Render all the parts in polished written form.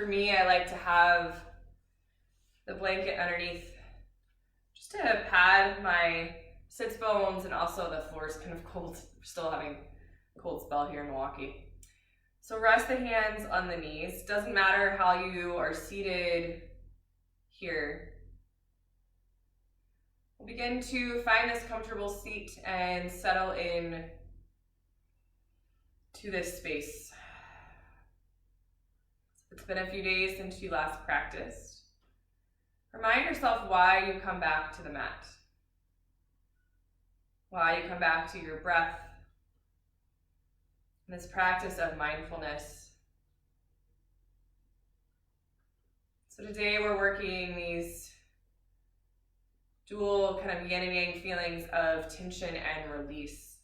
For me, I like to have the blanket underneath just to pad my sits bones, and also the floor is kind of cold. We're still having a cold spell here in Milwaukee. So rest the hands on the knees. Doesn't matter how you are seated here. We'll begin to find this comfortable seat and settle in to this space. It's been a few days since you last practiced. Remind yourself why you come back to the mat, why you come back to your breath, and this practice of mindfulness. So today we're working these dual kind of yin and yang feelings of tension and release.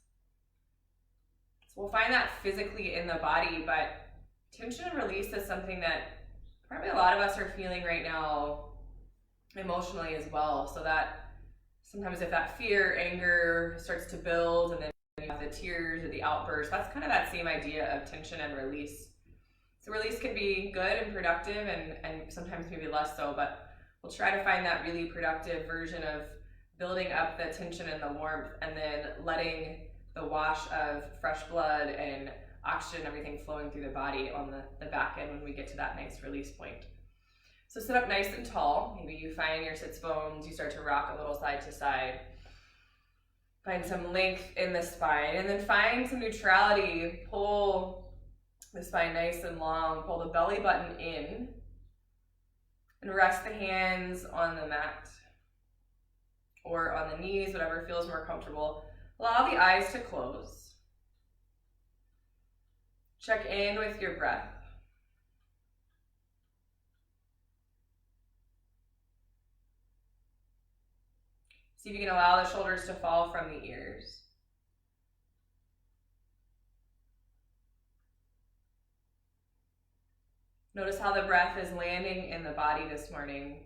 So we'll find that physically in the body, but tension and release is something that probably a lot of us are feeling right now emotionally as well. So that sometimes if that fear, anger starts to build, and then you have the tears or the outburst, that's kind of that same idea of tension and release. So release can be good and productive, and sometimes maybe less so, but we'll try to find that really productive version of building up the tension and the warmth, and then letting the wash of fresh blood and oxygen, everything flowing through the body on the back end when we get to that nice release point. So sit up nice and tall. Maybe you find your sits bones, you start to rock a little side to side. Find some length in the spine, and then find some neutrality. Pull the spine nice and long, pull the belly button in, and rest the hands on the mat or on the knees, whatever feels more comfortable. Allow the eyes to close. Check in with your breath. See if you can allow the shoulders to fall from the ears. Notice how the breath is landing in the body this morning.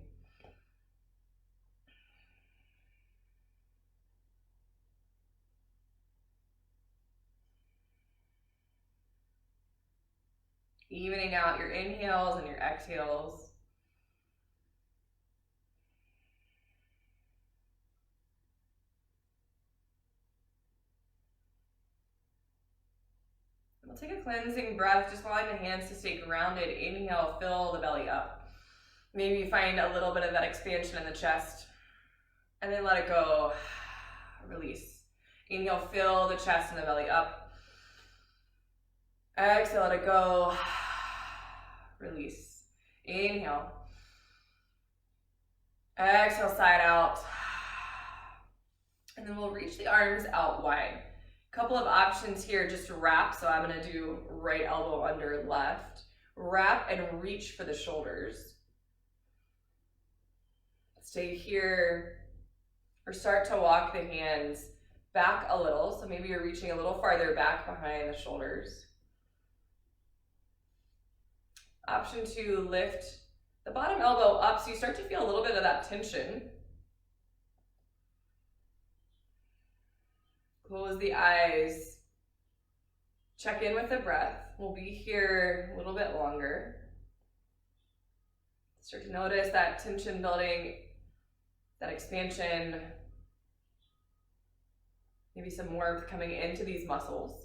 Evening out your inhales and your exhales. We'll take a cleansing breath, just allowing the hands to stay grounded. Inhale, fill the belly up. Maybe you find a little bit of that expansion in the chest, and then let it go. Release. Inhale, fill the chest and the belly up. Exhale, let it go. Release. Inhale. Exhale, side out. And then we'll reach the arms out wide. Couple of options here, just to wrap. So I'm going to do right elbow under left. Wrap and reach for the shoulders. Stay here, or start to walk the hands back a little. So maybe you're reaching a little farther back behind the shoulders. Option 2, lift the bottom elbow up so you start to feel a little bit of that tension. Close the eyes. Check in with the breath. We'll be here a little bit longer. Start to notice that tension building, that expansion, maybe some warmth coming into these muscles.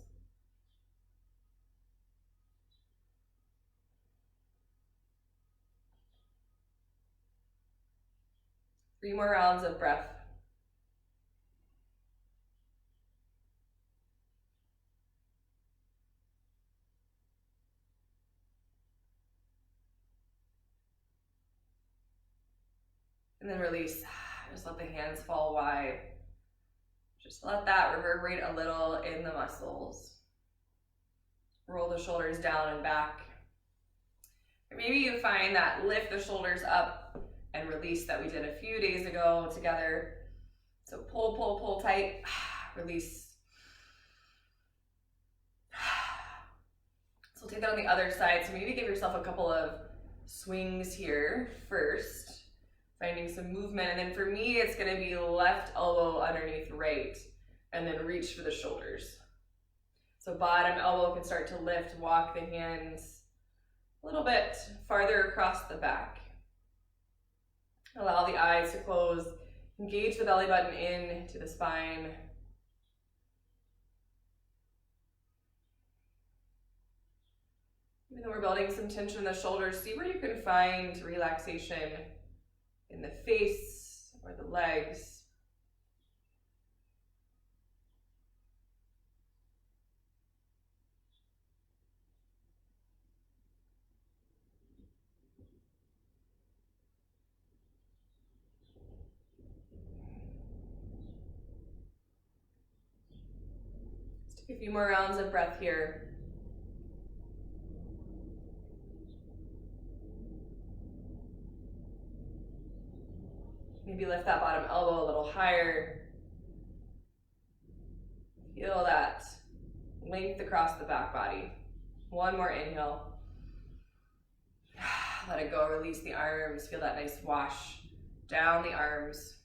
Three more rounds of breath. And then release. Just let the hands fall wide. Just let that reverberate a little in the muscles. Roll the shoulders down and back. Or maybe you find that lift the shoulders up and release that we did a few days ago together. So pull, pull, pull tight. Release. So we'll take that on the other side. So maybe give yourself a couple of swings here first. Finding some movement, and then for me, it's gonna be left elbow underneath right, and then reach for the shoulders. So bottom elbow can start to lift, walk the hands a little bit farther across the back. Allow the eyes to close. Engage the belly button in to the spine. Even though we're building some tension in the shoulders, see where you can find relaxation in the face or the legs. Let's take a few more rounds of breath here. Maybe lift that bottom elbow a little higher. Feel that length across the back body. One more inhale. Let it go, release the arms. Feel that nice wash down the arms.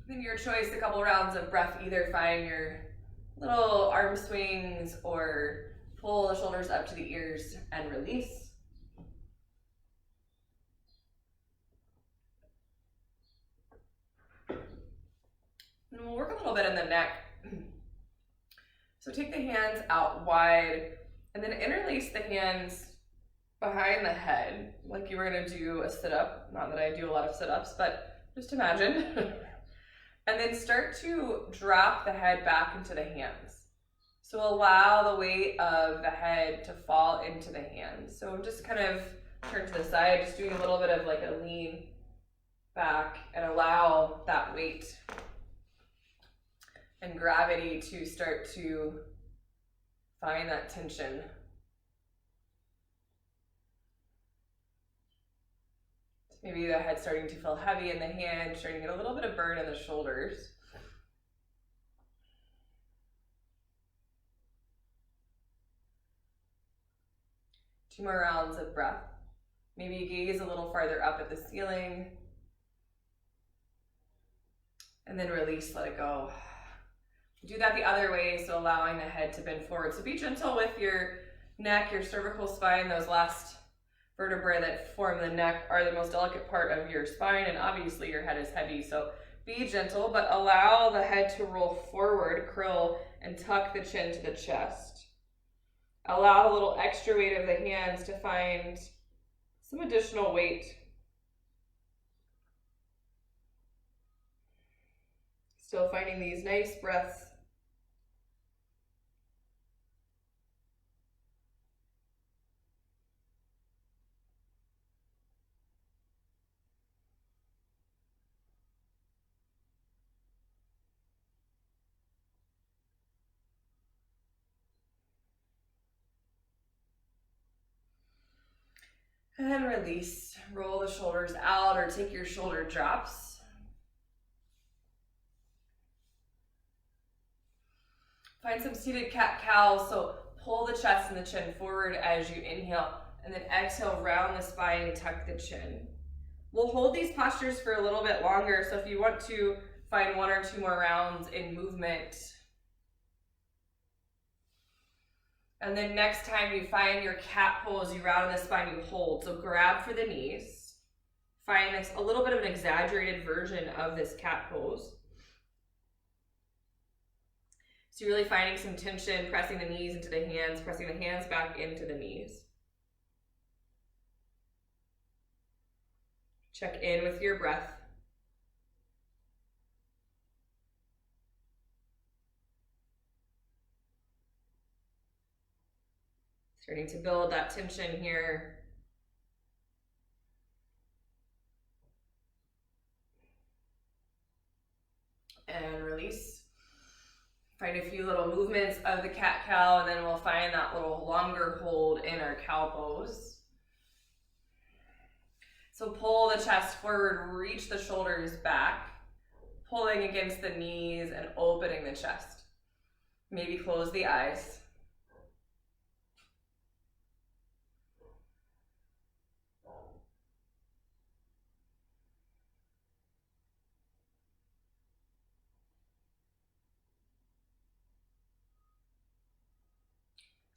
Then your choice, a couple rounds of breath, either find your little arm swings or pull the shoulders up to the ears and release. And we'll work a little bit in the neck. So take the hands out wide and then interlace the hands behind the head like you were gonna do a sit-up. Not that I do a lot of sit-ups, but just imagine. And then start to drop the head back into the hands. So allow the weight of the head to fall into the hands. So just kind of turn to the side, just doing a little bit of like a lean back and allow that weight and gravity to start to find that tension. Maybe the head starting to feel heavy in the hand, starting to get a little bit of burn in the shoulders. Two more rounds of breath. Maybe gaze a little farther up at the ceiling. And then release, let it go. Do that the other way, so allowing the head to bend forward. So be gentle with your neck, your cervical spine. Those last vertebrae that form the neck are the most delicate part of your spine, and obviously your head is heavy, so be gentle, but allow the head to roll forward, curl, and tuck the chin to the chest. Allow a little extra weight of the hands to find some additional weight. Still finding these nice breaths. And then release. Roll the shoulders out or take your shoulder drops. Find some seated cat-cow, so pull the chest and the chin forward as you inhale, and then exhale, round the spine, tuck the chin. We'll hold these postures for a little bit longer, so if you want to find one or two more rounds in movement. And then next time you find your cat pose, you round the spine, you hold. So grab for the knees. Find this a little bit of an exaggerated version of this cat pose. So you're really finding some tension, pressing the knees into the hands, pressing the hands back into the knees. Check in with your breath. Starting to build that tension here. And release. Find a few little movements of the cat-cow, and then we'll find that little longer hold in our cow pose. So pull the chest forward, reach the shoulders back, pulling against the knees and opening the chest. Maybe close the eyes.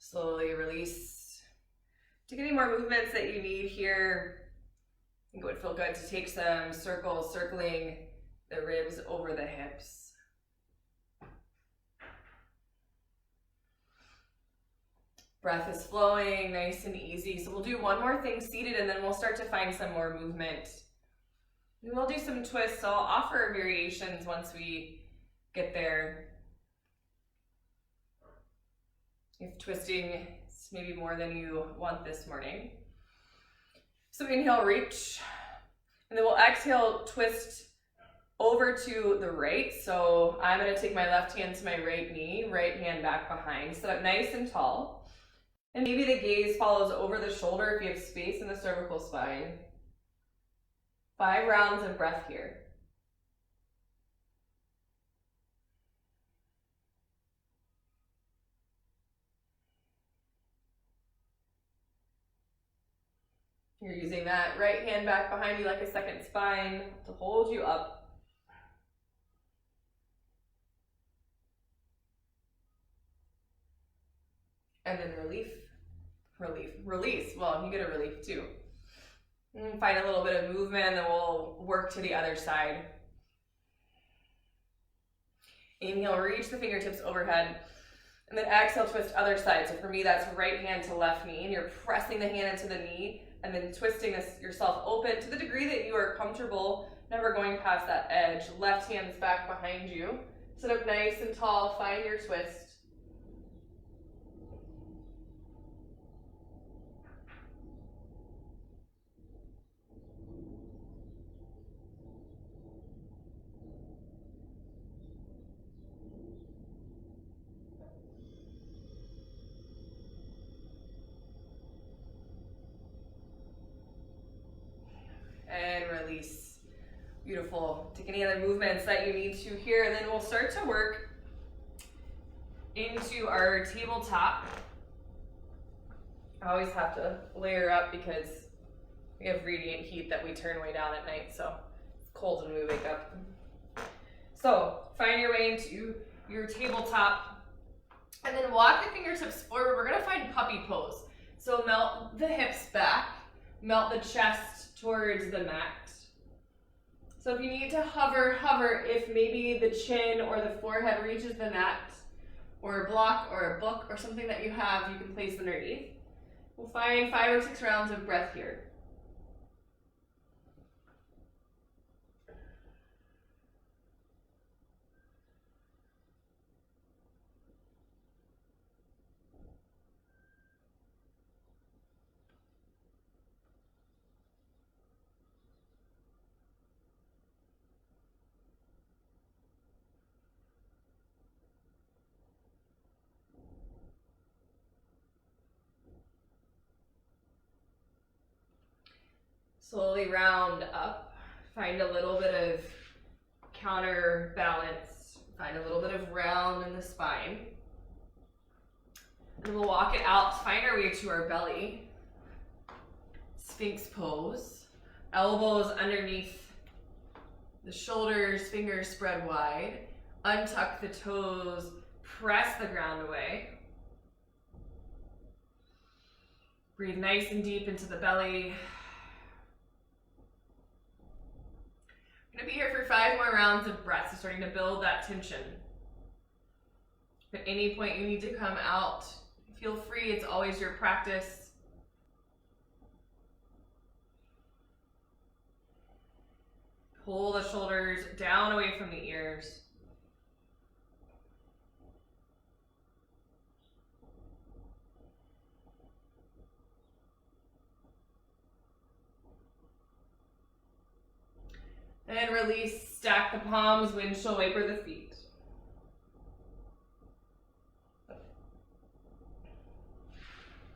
Slowly release. To get any more movements that you need here, I think it would feel good to take some circles, circling the ribs over the hips. Breath is flowing, nice and easy. So we'll do one more thing seated, and then we'll start to find some more movement. And we'll do some twists. I'll offer variations once we get there. If twisting is maybe more than you want this morning. So inhale, reach. And then we'll exhale, twist over to the right. So I'm going to take my left hand to my right knee, right hand back behind. Sit up nice and tall. And maybe the gaze follows over the shoulder if you have space in the cervical spine. 5 rounds of breath here. You're using that right hand back behind you like a second spine to hold you up. And then relief, relief, release. Well, you get a relief too. And find a little bit of movement, and then we'll work to the other side. Inhale, reach the fingertips overhead. And then exhale, twist other side. So for me, that's right hand to left knee. And you're pressing the hand into the knee and then twisting yourself open to the degree that you are comfortable, never going past that edge. Left hand's back behind you. Sit up nice and tall, find your twist. And release. Beautiful. Take any other movements that you need to here, and then we'll start to work into our tabletop. I always have to layer up because we have radiant heat that we turn way down at night, so it's cold when we wake up. So find your way into your tabletop, and then walk the fingertips forward. We're gonna find puppy pose. So melt the hips back, melt the chest towards the mat. So if you need to hover, hover. If maybe the chin or the forehead reaches the mat, or a block or a book or something that you have, you can place underneath. We'll find 5 or 6 rounds of breath here. Slowly round up, find a little bit of counterbalance, find a little bit of round in the spine. And we'll walk it out, find our way to our belly. Sphinx pose, elbows underneath the shoulders, fingers spread wide. Untuck the toes, press the ground away. Breathe nice and deep into the belly. I'm gonna be here for 5 more rounds of breath, so starting to build that tension. At any point you need to come out, feel free, it's always your practice. Pull the shoulders down away from the ears. And release, stack the palms, windshield wiper the feet.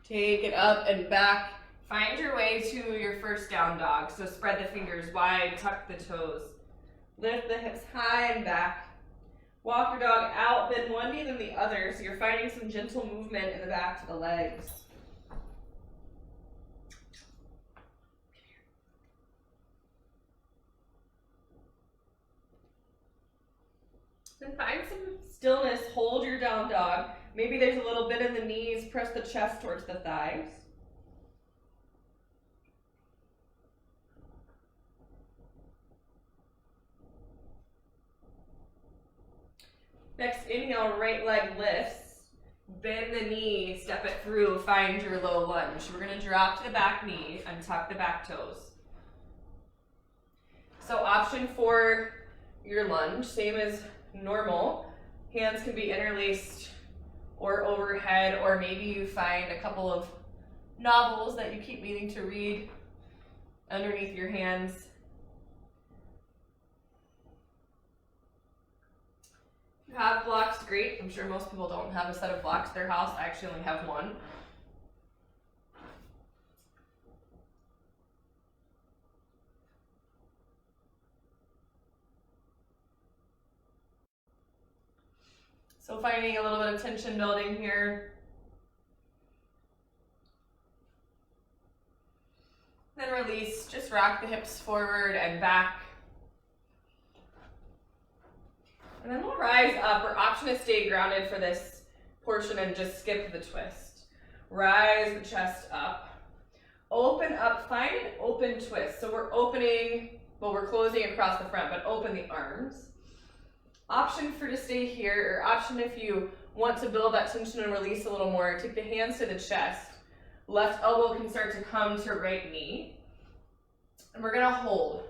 Take it up and back. Find your way to your first down dog. So spread the fingers wide, tuck the toes. Lift the hips high and back. Walk your dog out, bend one knee then the other, so you're finding some gentle movement in the back to the legs. Then find some stillness, hold your down dog. Maybe there's a little bit in the knees, press the chest towards the thighs. Next inhale, right leg lifts. Bend the knee, step it through, find your low lunge. We're gonna drop to the back knee and tuck the back toes. So option for your lunge, same as normal. Hands can be interlaced or overhead, or maybe you find a couple of novels that you keep meaning to read underneath your hands. If you have blocks, great. I'm sure most people don't have a set of blocks at their house. I actually only have one. So finding a little bit of tension building here. Then release, just rock the hips forward and back. And then we'll rise up. We're option to stay grounded for this portion and just skip the twist. Rise the chest up. Open up, find an open twist. So we're opening, well, we're closing across the front, but open the arms. Option for to stay here, or option if you want to build that tension and release a little more, take the hands to the chest. Left elbow can start to come to right knee. And we're gonna hold.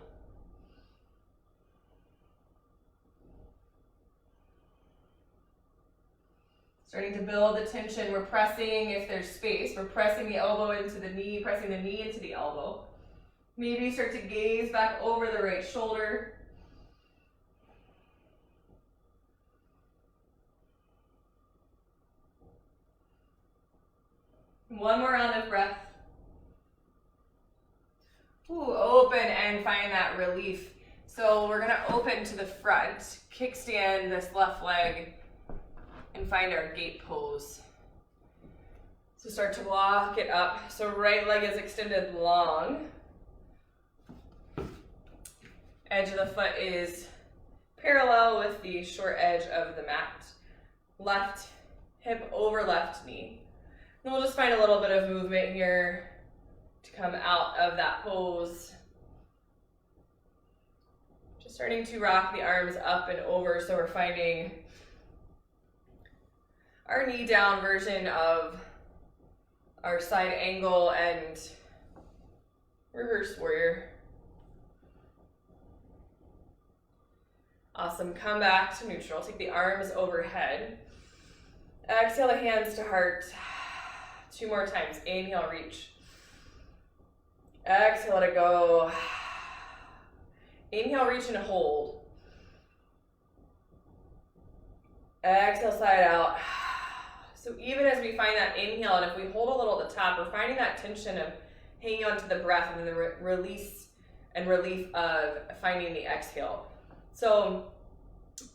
Starting to build the tension. We're pressing, if there's space, we're pressing the elbow into the knee, pressing the knee into the elbow. Maybe start to gaze back over the right shoulder. One more round of breath. Ooh, open and find that relief. So we're gonna open to the front, kickstand this left leg, and find our gate pose. So start to walk it up. So right leg is extended long. Edge of the foot is parallel with the short edge of the mat. Left hip over left knee. Then we'll just find a little bit of movement here to come out of that pose. Just starting to rock the arms up and over, so we're finding our knee down version of our side angle and reverse warrior. Awesome, come back to neutral. Take the arms overhead. Exhale the hands to heart. 2 more times. Inhale, reach. Exhale to go. Inhale, reach and hold. Exhale, slide out. So even as we find that inhale, and if we hold a little at the top, we're finding that tension of hanging on to the breath and then the release and relief of finding the exhale. So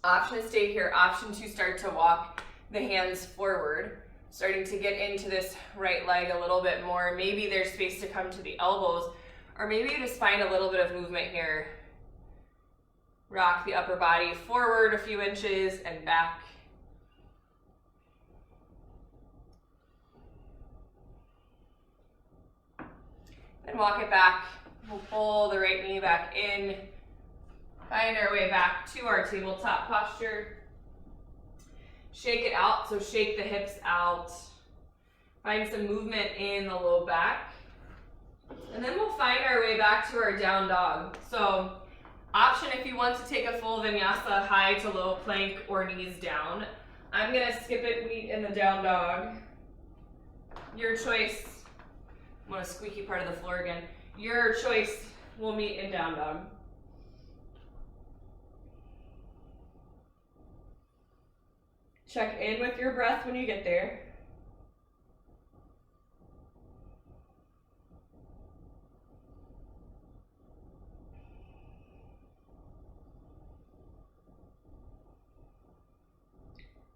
option to stay here, option to start to walk the hands forward. Starting to get into this right leg a little bit more. Maybe there's space to come to the elbows, or maybe you just find a little bit of movement here. Rock the upper body forward a few inches and back. Then walk it back. We'll pull the right knee back in. Find our way back to our tabletop posture. Shake it out, so shake the hips out. Find some movement in the low back. And then we'll find our way back to our down dog. So option if you want to take a full vinyasa, high to low plank or knees down. I'm gonna skip it, meet in the down dog. Your choice. I'm on a squeaky part of the floor again. Your choice will meet in down dog. Check in with your breath when you get there.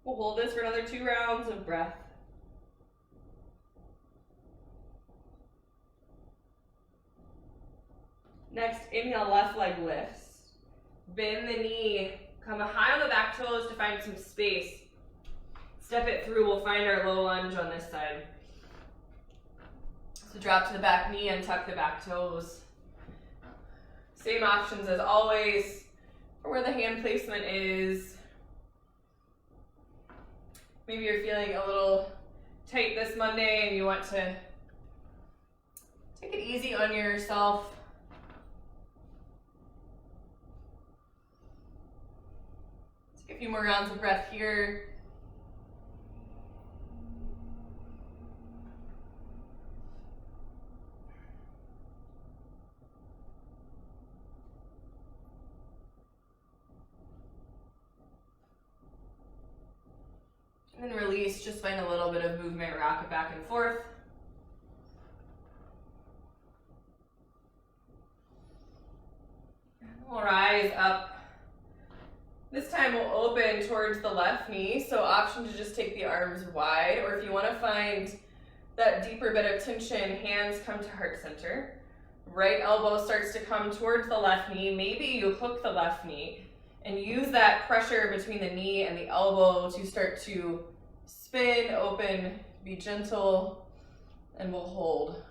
We'll hold this for another 2 rounds of breath. Next, inhale, left leg lifts. Bend the knee, come high on the back toes to find some space. Step it through, we'll find our low lunge on this side. So drop to the back knee and tuck the back toes. Same options as always for where the hand placement is. Maybe you're feeling a little tight this Monday and you want to take it easy on yourself. Take a few more rounds of breath here. And then release, just find a little bit of movement, rock it back and forth. We'll rise up. This time we'll open towards the left knee, so option to just take the arms wide, or if you want to find that deeper bit of tension, hands come to heart center. Right elbow starts to come towards the left knee. Maybe you hook the left knee and use that pressure between the knee and the elbow to start to spin, open, be gentle, and we'll hold.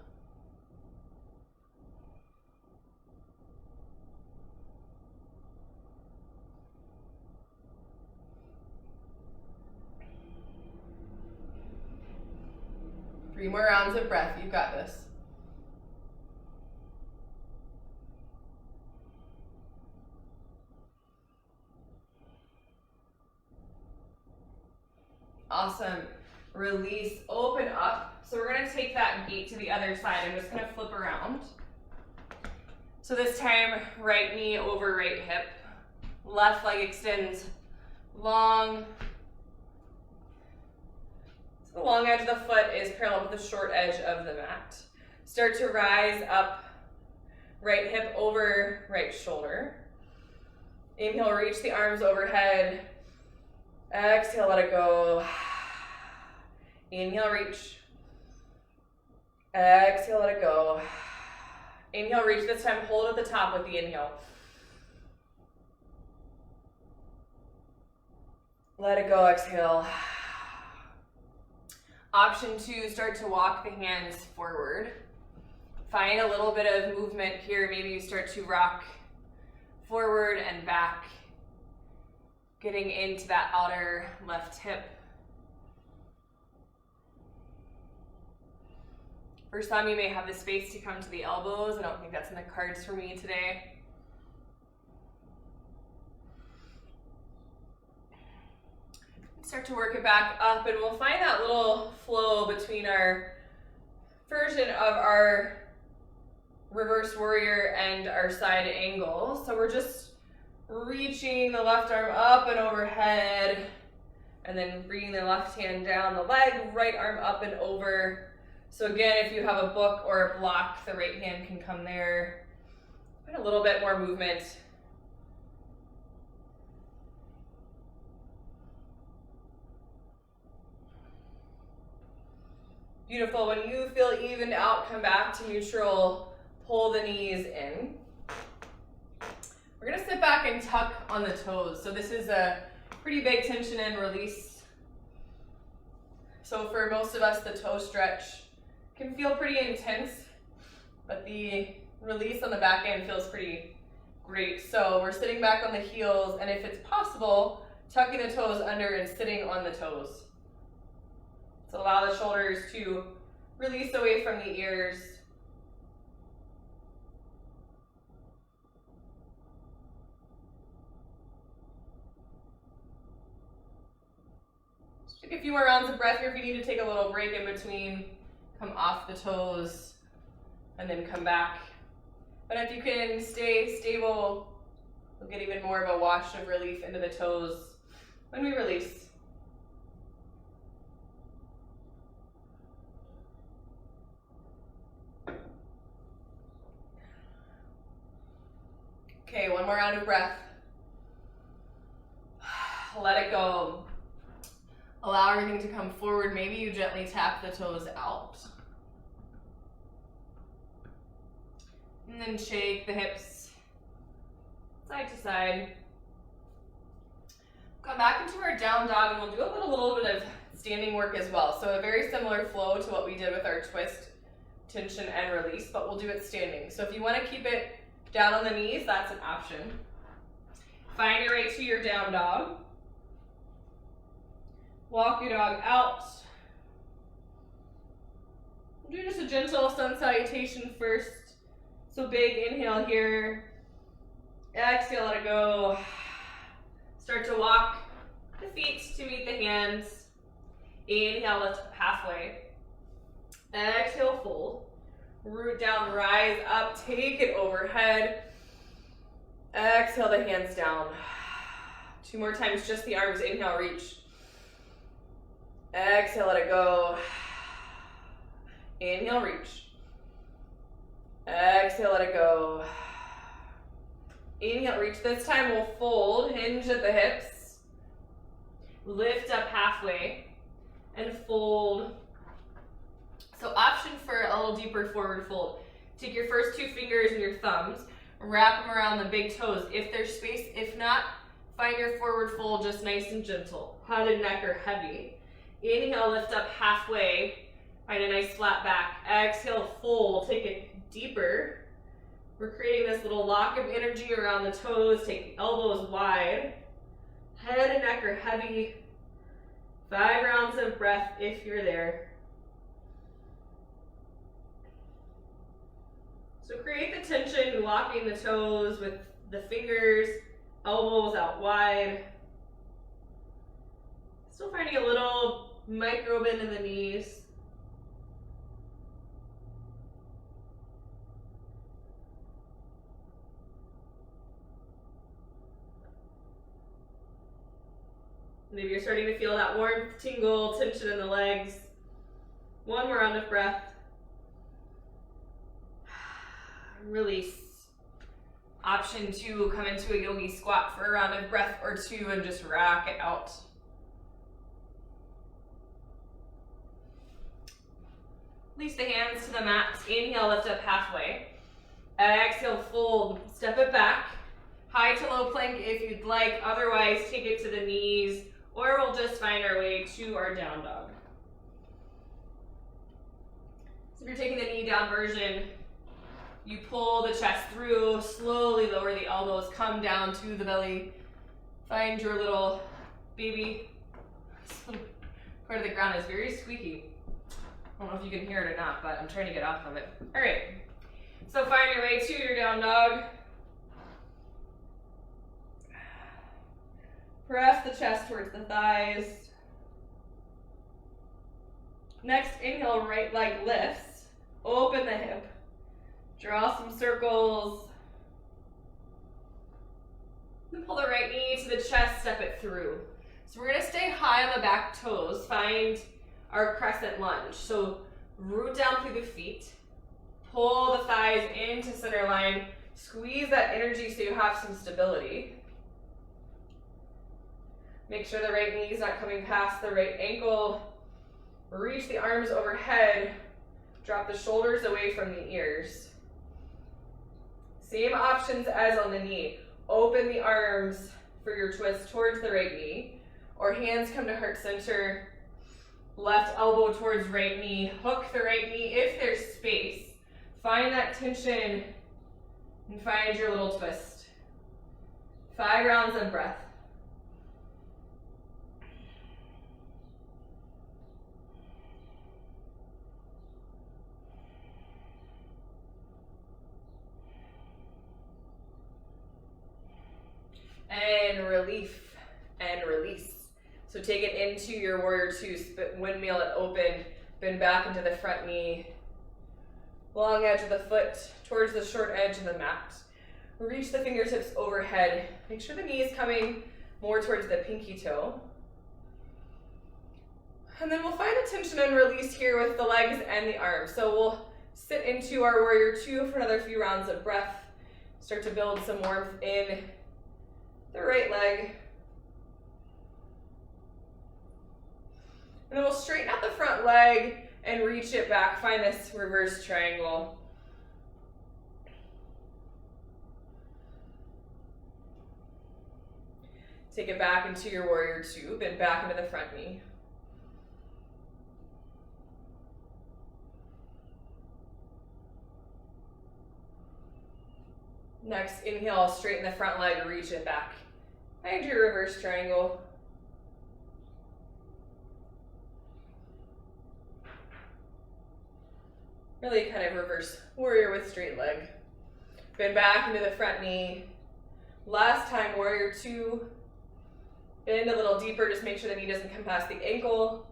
Three more rounds of breath, you've got this. Awesome. Release, open up. So we're gonna take that gate to the other side. I'm just gonna flip around. So this time, right knee over right hip. Left leg extends long. So the long edge of the foot is parallel with the short edge of the mat. Start to rise up, right hip over right shoulder. Inhale, reach the arms overhead. Exhale, let it go. Inhale, reach. Exhale, let it go. Inhale, reach. This time, hold at the top with the inhale. Let it go, exhale. Option two, start to walk the hands forward. Find a little bit of movement here. Maybe you start to rock forward and back, getting into that outer left hip. For some, you may have the space to come to the elbows. I don't think that's in the cards for me today. Start to work it back up, and we'll find that little flow between our version of our reverse warrior and our side angle. So we're just reaching the left arm up and overhead, and then bringing the left hand down the leg, right arm up and over. So again, if you have a book or a block, the right hand can come there. And a little bit more movement. Beautiful. When you feel evened out, come back to neutral, pull the knees in. We're gonna sit back and tuck on the toes. So this is a pretty big tension and release. So for most of us, the toe stretch can feel pretty intense, but the release on the back end feels pretty great. So we're sitting back on the heels, and if it's possible, tucking the toes under and sitting on the toes. So allow the shoulders to release away from the ears. Just take a few more rounds of breath here. If you need to take a little break in between, come off the toes and then come back. But if you can stay stable, you'll get even more of a wash of relief into the toes when we release. Okay, one more round of breath. Let it go. Allow everything to come forward. Maybe you gently tap the toes out. And then shake the hips side to side. Come back into our down dog, and we'll do a little bit of standing work as well. So a very similar flow to what we did with our twist, tension, and release, but we'll do it standing. So if you want to keep it down on the knees, that's an option. Find your way to your down dog. Walk your dog out. Do just a gentle sun salutation first. So big inhale here. Exhale, let it go. Start to walk the feet to meet the hands. Inhale, lift up halfway. Exhale, fold. Root down, rise up, take it overhead. Exhale the hands down. 2 more times, just the arms. Inhale, reach. Exhale, let it go. Inhale, reach. Exhale, let it go. Inhale, reach. This time we'll fold, hinge at the hips. Lift up halfway and fold. So option for a little deeper forward fold. Take your first 2 fingers and your thumbs, wrap them around the big toes if there's space. If not, find your forward fold just nice and gentle. Head and neck are heavy. Inhale, lift up halfway. Find a nice flat back. Exhale, fold. Take it deeper. We're creating this little lock of energy around the toes. Take the elbows wide. Head and neck are heavy. 5 rounds of breath if you're there. So create the tension, locking the toes with the fingers, elbows out wide. Still finding a little micro bend in the knees. Maybe you're starting to feel that warmth, tingle, tension in the legs. 1 more round of breath. Release. Option 2, come into a yogi squat for a round of breath or 2 and just rock it out. Release the hands to the mat. Inhale, lift up halfway. Exhale, fold. Step it back. High to low plank if you'd like. Otherwise, take it to the knees, or we'll just find our way to our down dog. So if you're taking the knee down version, you pull the chest through, slowly lower the elbows, come down to the belly. Find your little baby. Part of the ground is very squeaky. I don't know if you can hear it or not, but I'm trying to get off of it. All right, so find your way to your down dog. Press the chest towards the thighs. Next, inhale, right leg lifts. Open the hip. Draw some circles. Then pull the right knee to the chest, step it through. So we're gonna stay high on the back toes. Find our crescent lunge. So root down through the feet. Pull the thighs into center line. Squeeze that energy so you have some stability. Make sure the right knee is not coming past the right ankle. Reach the arms overhead. Drop the shoulders away from the ears. Same options as on the knee. Open the arms for your twist towards the right knee, or hands come to heart center. Left elbow towards right knee. Hook the right knee if there's space. Find that tension and find your little twist. 5 rounds of breath. And relief and release. So take it into your warrior 2, windmill it open, bend back into the front knee. Long edge of the foot towards the short edge of the mat. Reach the fingertips overhead. Make sure the knee is coming more towards the pinky toe. And then we'll find a tension and release here with the legs and the arms. So we'll sit into our warrior 2 for another few rounds of breath. Start to build some warmth in the right leg. And then we'll straighten out the front leg and reach it back. Find this reverse triangle. Take it back into your warrior 2, bend back into the front knee. Next, inhale, straighten the front leg, reach it back. Find your reverse triangle. Really kind of reverse warrior with straight leg. Bend back into the front knee. Last time, warrior two. Bend a little deeper, just make sure the knee doesn't come past the ankle.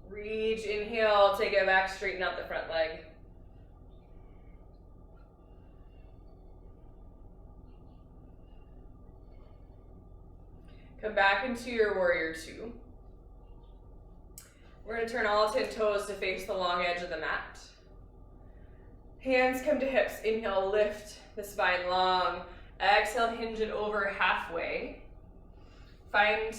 Reach, inhale, take it back, straighten out the front leg. Come back into your warrior two. We're going to turn all 10 toes to face the long edge of the mat. Hands come to hips. Inhale, lift the spine long. Exhale, hinge it over halfway. Find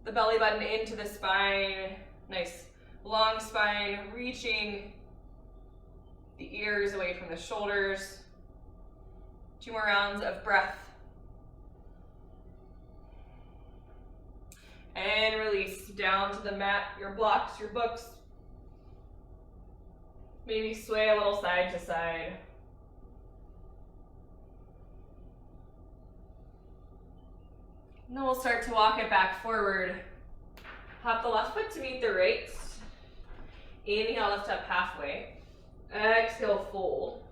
the belly button into the spine. Nice long spine, reaching the ears away from the shoulders. 2 more rounds of breath. And release down to the mat, your blocks, your books. Maybe sway a little side to side. And then we'll start to walk it back forward. Hop the left foot to meet the right. Inhale, lift up halfway. Exhale, fold.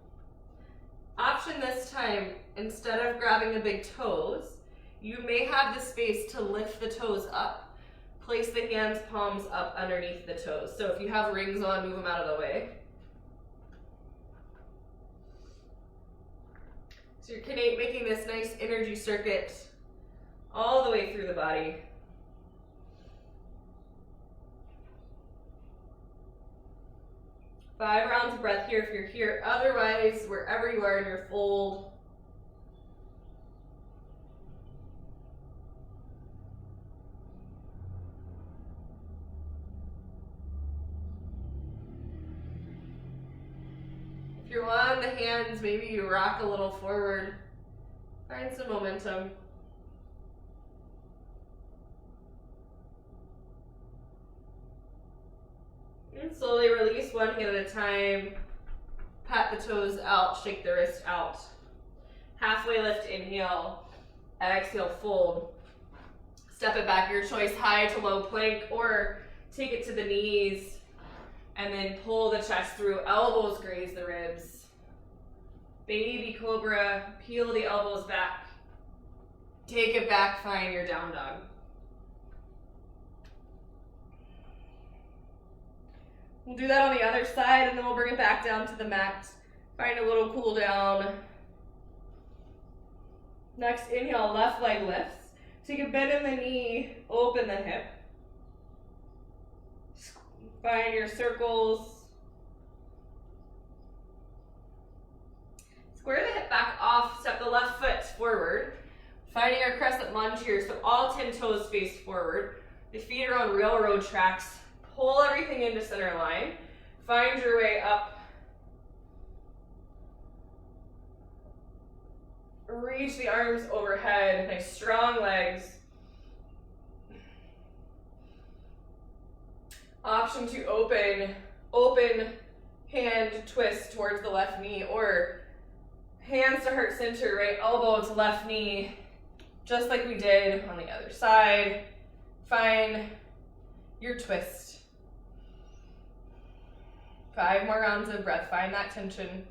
Option this time, instead of grabbing the big toes, you may have the space to lift the toes up. Place the hands, palms up underneath the toes. So if you have rings on, move them out of the way. So you're making this nice energy circuit all the way through the body. Five rounds of breath here if you're here. Otherwise, wherever you are in your fold, if you're on the hands, maybe you rock a little forward. Find some momentum. And slowly release one hand at a time. Pat the toes out, shake the wrist out. Halfway lift, inhale. Exhale, fold. Step it back, your choice, high to low plank, or take it to the knees. And then pull the chest through, elbows graze the ribs. Baby cobra, peel the elbows back. Take it back, find your down dog. We'll do that on the other side, and then we'll bring it back down to the mat. Find a little cool down. Next, inhale, left leg lifts. Take a bend in the knee, open the hip. Find your circles. Square the hip back off, step the left foot forward. Finding our crescent lunge here, so all 10 toes face forward. The feet are on railroad tracks. Pull everything into center line. Find your way up. Reach the arms overhead. Nice strong legs. Option to open hand twist towards the left knee, or hands to heart center, right elbow to left knee, just like we did on the other side. Find your twist. 5 more rounds of breath. Find that tension.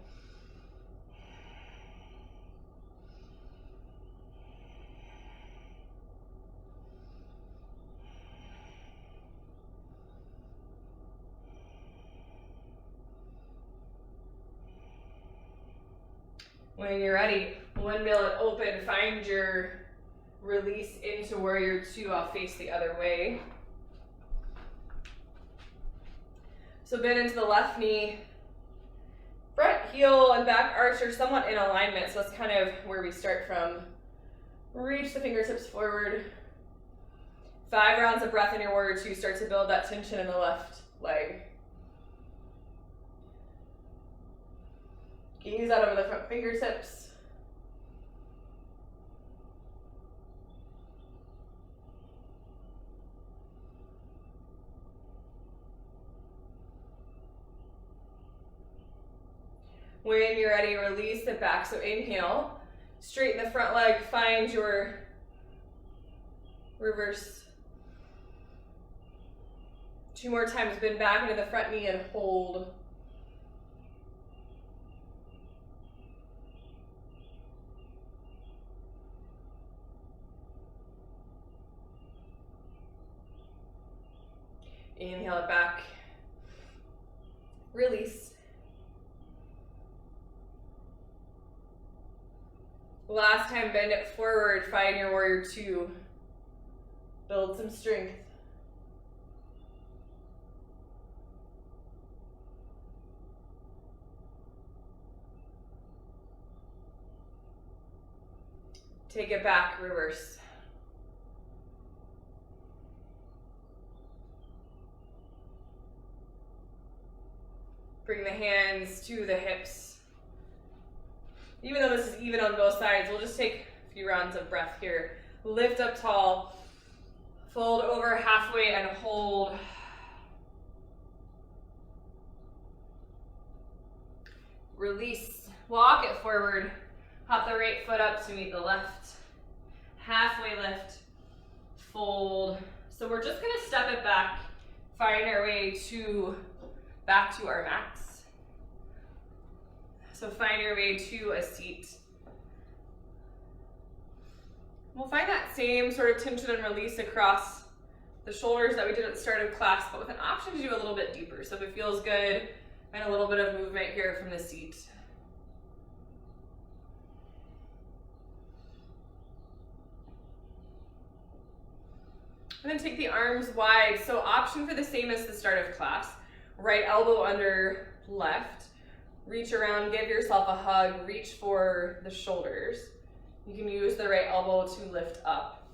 When you're ready, windmill it open, find your release into warrior two. I'll face the other way. So bend into the left knee. Front heel and back arch are somewhat in alignment, so that's kind of where we start from. Reach the fingertips forward. 5 rounds of breath in your warrior two. Start to build that tension in the left leg. Gaze out over the front fingertips. When you're ready, release it back. So inhale, straighten the front leg, find your Reverse. 2 more times, bend back into the front knee and hold. Inhale it back. Release. Last time, bend it forward, find your warrior 2. Build some strength. Take it back, reverse. Bring the hands to the hips. Even though this is even on both sides, we'll just take a few rounds of breath here. Lift up tall, fold over halfway and hold. Release, walk it forward. Hop the right foot up to meet the left. Halfway lift, fold. So we're just gonna step it back, find our way back to our mats. So find your way to a seat. We'll find that same sort of tension and release across the shoulders that we did at the start of class, but with an option to do a little bit deeper. So if it feels good, and a little bit of movement here from the seat. And then take the arms wide. So option for the same as the start of class. Right elbow under left. Reach around, give yourself a hug, reach for the shoulders. You can use the right elbow to lift up.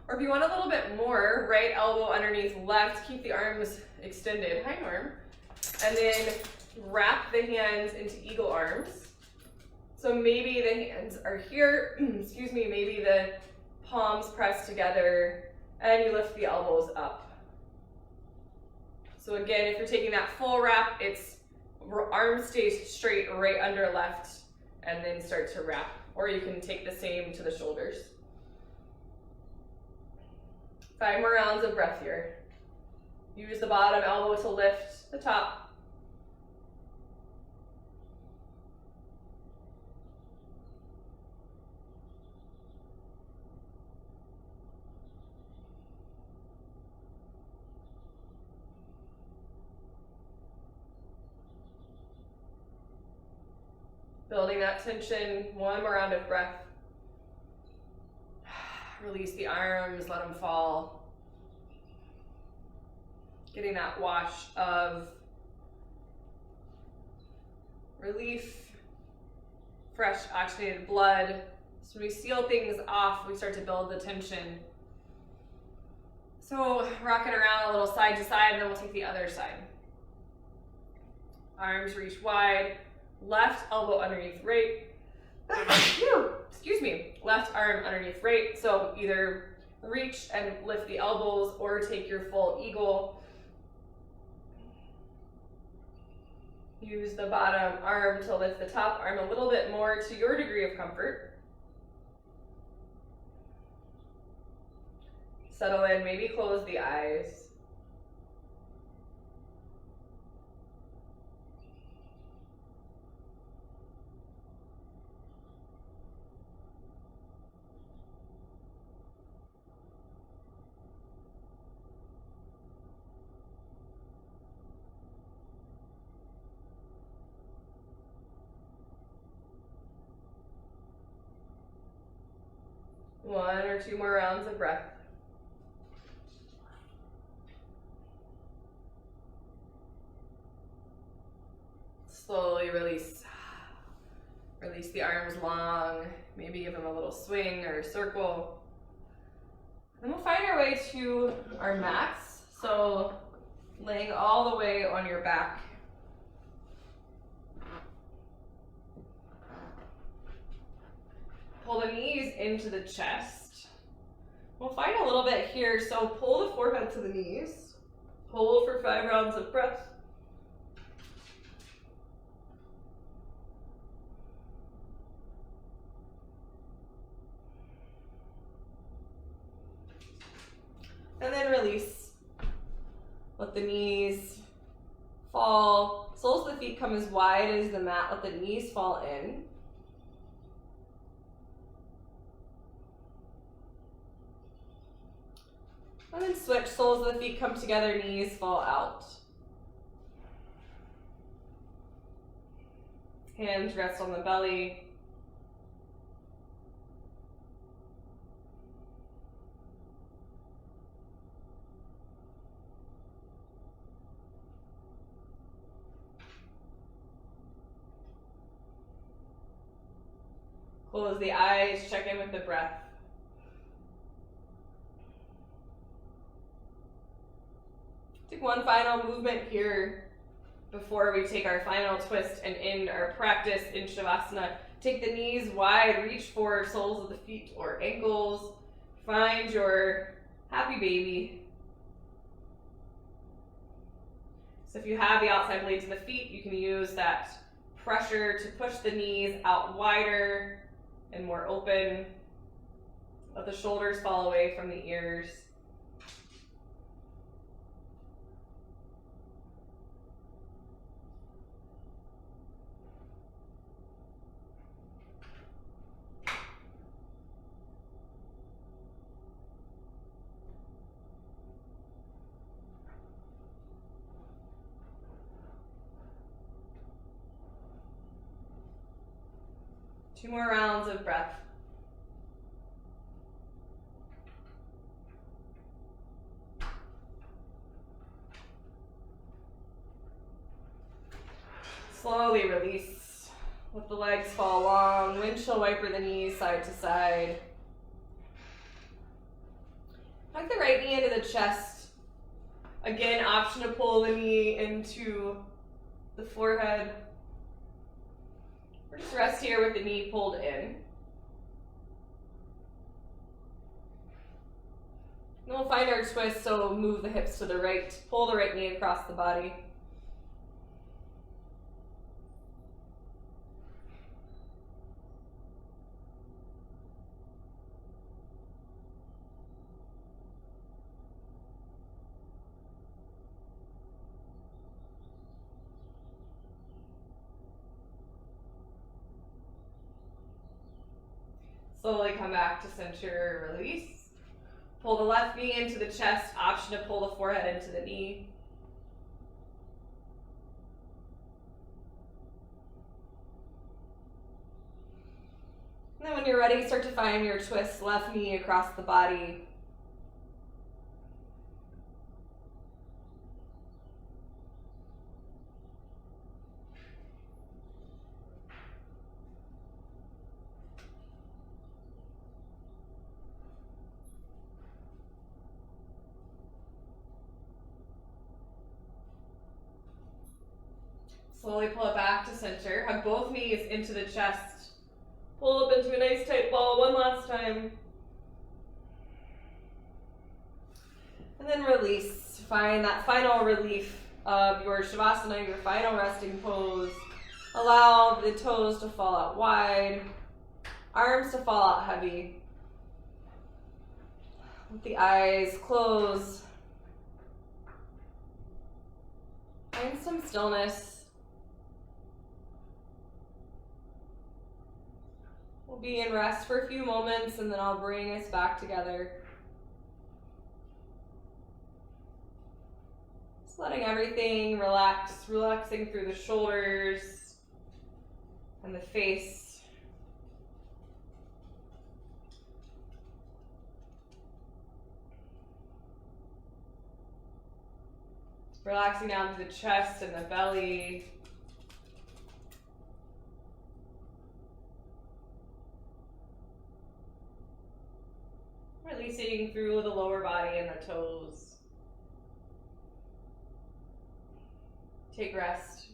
Or if you want a little bit more, right elbow underneath left, keep the arms extended. Hi, Norm. And then wrap the hands into eagle arms. So maybe the hands are here, excuse me, maybe the palms press together and you lift the elbows up. So again, if you're taking that full wrap, it's arms stay straight right under left and then start to wrap. Or you can take the same to the shoulders. 5 more rounds of breath here. Use the bottom elbow to lift the top. Building that tension, 1 more round of breath. Release the arms, let them fall. Getting that wash of relief, fresh oxygenated blood. So when we seal things off, we start to build the tension. So rock it around a little side to side, and then we'll take the other side. Arms reach wide. Left elbow underneath right. Excuse me. Left arm underneath right. So either reach and lift the elbows or take your full eagle. Use the bottom arm to lift the top arm a little bit more to your degree of comfort. Settle in, maybe close the eyes. One or 2 more rounds of breath. Slowly release. Release the arms long. Maybe give them a little swing or circle. Then we'll find our way to our mats. So laying all the way on your back. Pull the knees into the chest. We'll find a little bit here, so pull the forehead to the knees. Hold for 5 rounds of breath. then release. Let the knees fall. Soles of the feet come as wide as the mat. Let the knees fall in. And then switch. Soles of the feet come together, knees fall out. Hands rest on the belly. Close the eyes, check in with the breath. Take one final movement here before we take our final twist and end our practice in Shavasana. Take the knees wide, reach for soles of the feet or ankles. Find your happy baby. So if you have the outside blades of the feet, you can use that pressure to push the knees out wider and more open. Let the shoulders fall away from the ears. Two more rounds of breath. Slowly release. Let the legs fall long. Windshield wiper the knees side to side. Tuck the right knee into the chest. Again, option to pull the knee into the forehead. Or just rest here with the knee pulled in. And we'll find our twist, so move the hips to the right. Pull the right knee across the body. Slowly come back to center, release. Pull the left knee into the chest, option to pull the forehead into the knee. And then when you're ready, start to find your twist, left knee across the body. Slowly pull it back to center. Hug both knees into the chest. Pull up into a nice tight ball one last time. And then release. Find that final relief of your Shavasana, your final resting pose. Allow the toes to fall out wide. Arms to fall out heavy. Let the eyes close. Find some stillness. We'll be in rest for a few moments and then I'll bring us back together. Just letting everything relax, relaxing through the shoulders and the face. Relaxing down to the chest and the belly. Releasing through the lower body and the toes. Take rest.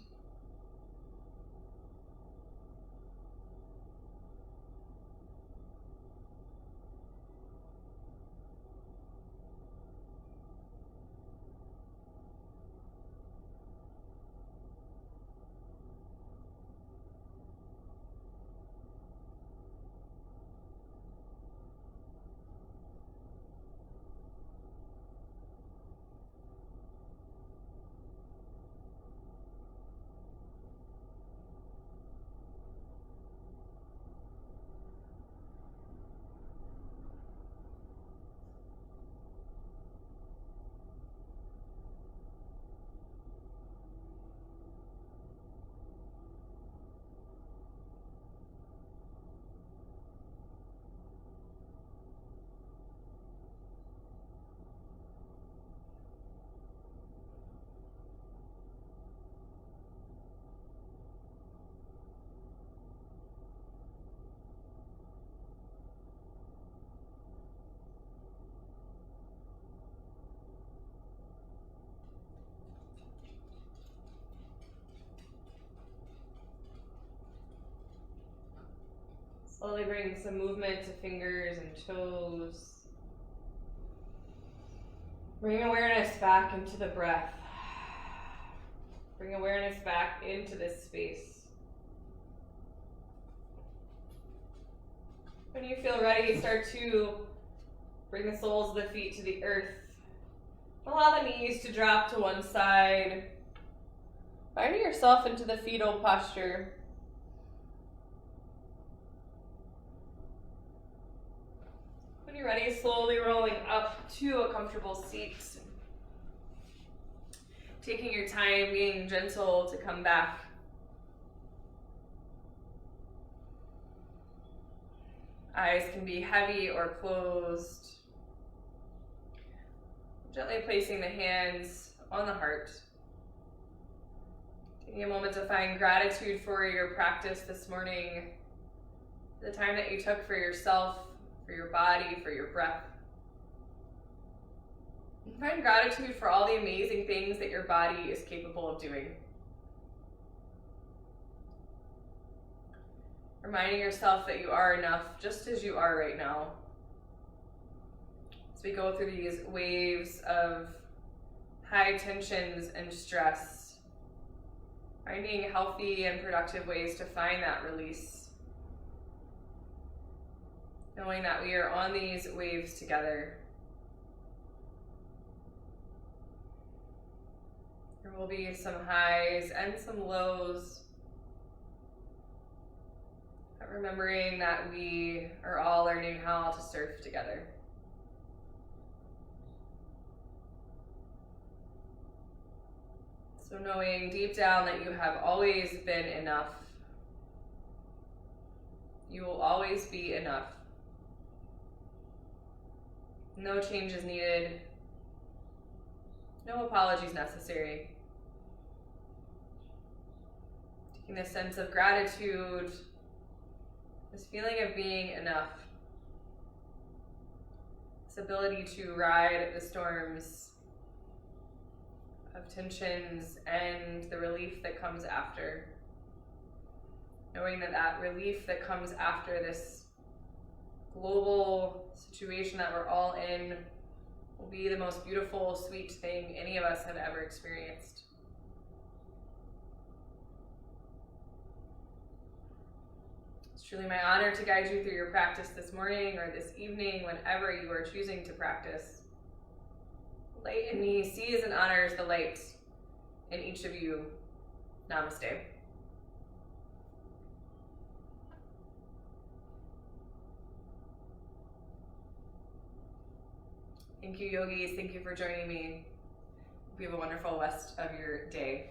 Slowly bring some movement to fingers and toes. Bring awareness back into the breath. Bring awareness back into this space. When you feel ready, start to bring the soles of the feet to the earth. Allow the knees to drop to one side. Finding yourself into the fetal posture. When you're ready, slowly rolling up to a comfortable seat. Taking your time, being gentle to come back. Eyes can be heavy or closed. Gently placing the hands on the heart. Taking a moment to find gratitude for your practice this morning, the time that you took for yourself, for your body, for your breath. And find gratitude for all the amazing things that your body is capable of doing. Reminding yourself that you are enough just as you are right now. As we go through these waves of high tensions and stress, finding healthy and productive ways to find that release. Knowing that we are on these waves together. There will be some highs and some lows. But remembering that we are all learning how to surf together. So knowing deep down that you have always been enough. You will always be enough. No change is needed. No apologies necessary. Taking this sense of gratitude, this feeling of being enough, this ability to ride the storms of tensions and the relief that comes after. Knowing that that relief that comes after this global situation that we're all in will be the most beautiful, sweet thing any of us have ever experienced. It's truly my honor to guide you through your practice this morning or this evening, whenever you are choosing to practice. Light in me sees and honors the light in each of you. Namaste. Thank you, yogis. Thank you for joining me. Hope you have a wonderful rest of your day.